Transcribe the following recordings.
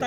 9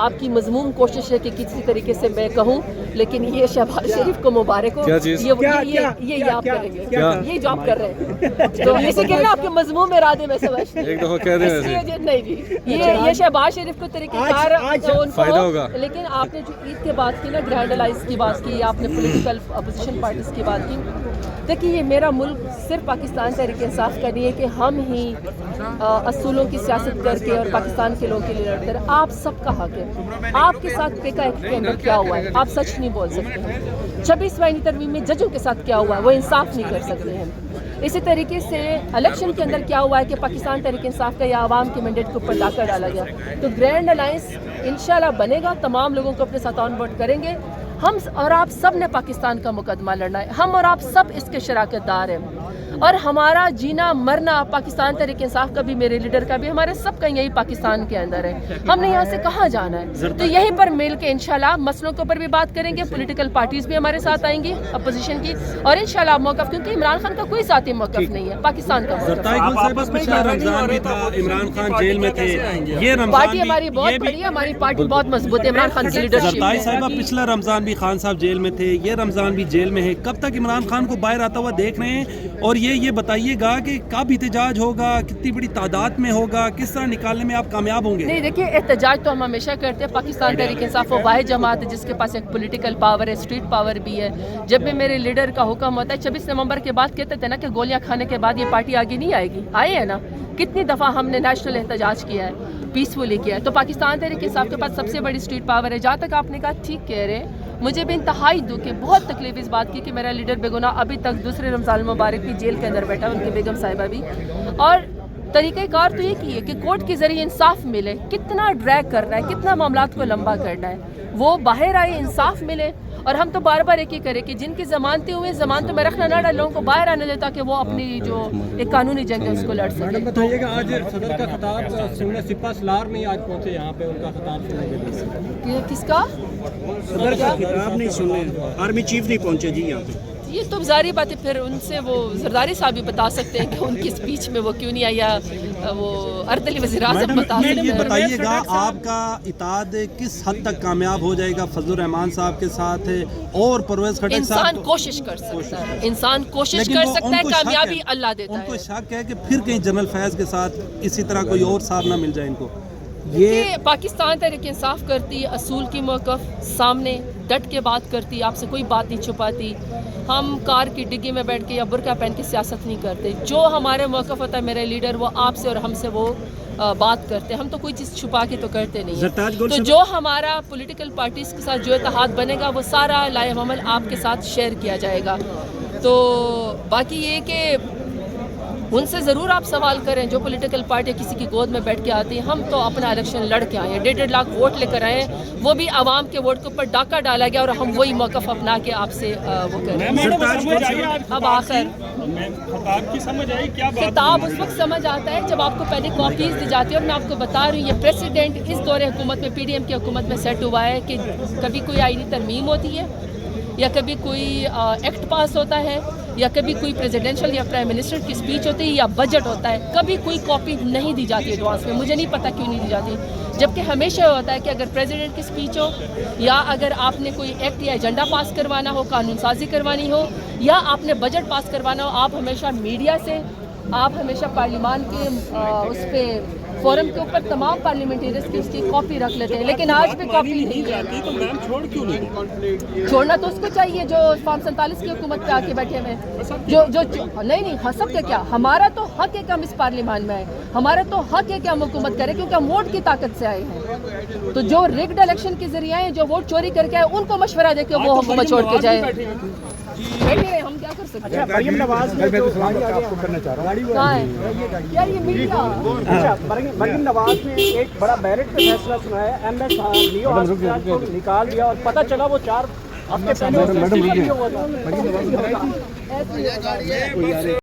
آپ کی مضمون کوشش ہے کہ کسی طریقے سے میں کہوں، لیکن یہ شہباز شریف کو مبارک ہو، کیا چیز؟ یہ آپ کریں گے، یہ جو آپ کر رہے ہیں تو اسی کے آپ کے مضمون میں ارادے میں سمجھتی ایک دفعہ کہہ دیں ویسے نہیں جی، یہ شہباز شریف کو طریقہ کار فائدہ ہوگا۔ لیکن آپ نے جو عید کے بعد کی نا گرینڈ الائنس کی بات کی، آپ نے پولیٹیکل اپوزیشن پارٹیز کی بات کی، دیکھیے یہ میرا ملک صرف پاکستان تحریک انصاف کا نہیں ہے کہ ہم ہی اصولوں کی سیاست کر کے اور پاکستان کے لوگوں کے لیے لڑتے رہے، آپ سب کا حق ہے۔ آپ کے ساتھ پیکا ایکٹ کے اندر کیا ہوا ہے آپ سچ نہیں بول سکتے ہیں، 26 ترمیم میں ججوں کے ساتھ کیا ہوا ہے وہ انصاف نہیں کر سکتے ہیں۔ اسی طریقے سے الیکشن کے اندر کیا ہوا ہے کہ پاکستان تحریک انصاف کا یا عوام کے مینڈیٹ کے اوپر ڈاکہ ڈالا گیا، تو گرینڈ الائنس انشاءاللہ بنے گا، تمام لوگوں کو اپنے ساتھ آن بورڈ کریں گے، ہم اور آپ سب نے پاکستان کا مقدمہ لڑنا ہے، ہم اور آپ سب اس کے شراکت دار ہیں، اور ہمارا جینا مرنا پاکستان تحریک انصاف کا بھی، میرے لیڈر کا بھی، ہمارے سب کا یہی پاکستان کے اندر ہے، ہم نے یہاں سے کہاں جانا ہے، تو یہیں پر مل کے انشاءاللہ مسئلوں کے اوپر بھی بات کریں گے، پولیٹیکل پارٹیز بھی ہمارے ساتھ آئیں گی اپوزیشن کی، اور انشاءاللہ موقف، کیونکہ عمران خان کا کوئی ذاتی موقف نہیں ہے، پاکستان کا موقف ہے۔ پچھلا رمضان بھی تھا، عمران خان جیل میں تھے، یہ رمضان پارٹی ہماری بہت بڑی ہے، ہماری پارٹی بہت مضبوط ہے، عمران خان کی لیڈرشپ زرتائی ہے۔ صاحبہ پچھلا رمضان بھی خان صاحب جیل میں تھے، یہ رمضان بھی جیل میں ہے، کب تک عمران خان کو باہر آتا ہوا دیکھ رہے ہیں؟ اور یہ بتائیے گا کہ کب احتجاج ہوگا، کتنی بڑی تعداد میں ہوگا، کس طرح نکالنے میں آپ کامیاب ہوں گے؟ نہیں دیکھیے، احتجاج تو ہم ہمیشہ کرتے ہیں، پاکستان تحریک انصاف وہ واحد جماعت ہے جس کے پاس ایک پولیٹیکل پاور ہے، اسٹریٹ پاور بھی ہے۔ جب بھی میرے لیڈر کا حکم ہوتا ہے 26 نومبر کے بعد کہتے تھے نا کہ گولیاں کھانے کے بعد یہ پارٹی آگے نہیں آئے گی، آئے ہیں نا، کتنی دفعہ ہم نے نیشنل احتجاج کیا ہے، پیسفلی کیا ہے، تو پاکستان تحریک انصاف کے پاس سب سے بڑی اسٹریٹ پاور ہے۔ جہاں تک آپ نے کہا ٹھیک کہہ رہے ہیں، مجھے بھی انتہائی دکھ ہے، بہت تکلیف اس بات کی کہ میرا لیڈر بے گناہ ابھی تک دوسرے رمضان المبارک بھی جیل کے اندر بیٹھا، ان کی بیگم صاحبہ بھی، اور طریقہ کار تو یہ کی ہے کہ کورٹ کے ذریعے انصاف ملے، کتنا ڈریگ کرنا ہے، کتنا معاملات کو لمبا کرنا ہے، وہ باہر آئے، انصاف ملے، اور ہم تو بار بار ایک ہی کریں کہ جن کی ضمانتیں ہوئے ضمانتوں میں رکھنا نہ ڈالے، لوگوں کو باہر آنے دے تاکہ وہ اپنی جو ایک قانونی جنگ ہے اس کو لڑ سکیں۔ بتائیے گا آج صدر کا خطاب سننے سپاہ سالار میں آج پہنچے یہاں پہ، ان کا خطاب سننے کے لیے کس کا صدر کا خطاب نہیں سننے، آرمی چیف نہیں پہنچے جی یہاں پہ؟ یہ تو ظاہری بات ہے، پھر ان سے وہ زرداری صاحب بھی بتا سکتے ہیں کہ ان کی اسپیچ میں وہ کیوں نہیں آیا، وہ اردلی وزیر اعظم بتا سکتے یہ ہیں۔ بتائیے گا آپ کا اتحاد کس حد تک کامیاب ہو جائے گا فضل الرحمان صاحب کے ساتھ اور پرویز خٹک صاحب؟ انسان کوشش کر سکتا ہے، انسان کوشش کر سکتا ہے، کامیابی اللہ دیتا ہے۔ ان کو شک ہے کہ پھر کہیں جنرل فیض کے ساتھ اسی طرح کوئی اور صاحب نہ مل جائے ان کو؟ یہ پاکستان تحریک انصاف کرتی، اصول کی موقف سامنے ڈٹ کے بات کرتی، آپ سے کوئی بات نہیں چھپاتی، ہم کار کی ڈگی میں بیٹھ کے یا برقع پہن کے سیاست نہیں کرتے، جو ہمارے موقف ہوتا ہے میرے لیڈر وہ آپ سے اور ہم سے وہ بات کرتے ہیں، ہم تو کوئی چیز چھپا کے تو کرتے نہیں ہیں، تو جو ہمارا پولیٹیکل پارٹیز کے ساتھ جو اتحاد بنے گا وہ سارا لائحہ عمل آپ کے ساتھ شیئر کیا جائے گا۔ تو باقی یہ کہ ان سے ضرور آپ سوال کریں، جو پولیٹیکل پارٹی کسی کی گود میں بیٹھ کے آتی ہیں، ہم تو اپنا الیکشن لڑ کے آئے ہیں، 1.5 لاکھ ووٹ لے کر آئے ہیں، وہ بھی عوام کے ووٹ کے اوپر ڈاکہ ڈالا گیا اور ہم وہی موقف اپنا کے آپ سے وہ کریں۔ اب آخر خطاب اس وقت سمجھ آتا ہے جب آپ کو پہلے کاپیز دی جاتی ہے، اور میں آپ کو بتا رہی ہوں یہ پریسیڈنٹ اس دور حکومت میں پی ڈی ایم کی حکومت میں سیٹ ہوا ہے کہ کبھی کوئی آئینی ترمیم ہوتی ہے یا کبھی کوئی ایکٹ پاس ہوتا ہے یا کبھی کوئی پریزیڈنشل یا پرائم منسٹر کی اسپیچ ہوتی ہے یا بجٹ ہوتا ہے، کبھی کوئی کاپی نہیں دی جاتی ایڈوانس میں، مجھے نہیں پتہ کیوں نہیں دی جاتی، جبکہ ہمیشہ ہوتا ہے کہ اگر پریزیڈنٹ کی اسپیچ ہو یا اگر آپ نے کوئی ایکٹ یا ایجنڈا پاس کروانا ہو، قانون سازی کروانی ہو یا آپ نے بجٹ پاس کروانا ہو، آپ ہمیشہ میڈیا سے، آپ ہمیشہ پارلیمان کے اس پہ فورم کے اوپر تمام پارلیمنٹریز کی اس کی کاپی رکھ لیتے ہیں، لیکن آج بھی کاپی نہیں ہے۔ تو میم چھوڑ کیوں نہیں؟ چھوڑنا تو اس کو چاہیے جو فارم 47 کی حکومت پہ آ کے بیٹھے ہوئے نہیں حسب کا کیا، ہمارا تو حق ہے کہ ہم اس پارلیمان میں آئے، ہمارا تو حق ہے کہ ہم حکومت کریں کیونکہ ہم ووٹ کی طاقت سے آئے ہیں، تو جو ریگڈ الیکشن کے ذریعے آئے، جو ووٹ چوری کر کے آئے، ان کو مشورہ دے کے وہ حکومت چھوڑ کے جائے۔ ہم کیا کر سکتے ہیں؟ مریم نواز نے جو کہاں ہے یار یہ میڈیا؟ مریم نواز نے ایک بڑا بیلٹ کا فیصلہ سنایا، ایم ایس لیو آج کو نکال دیا اور پتہ چلا وہ 4 ہفتے پہلے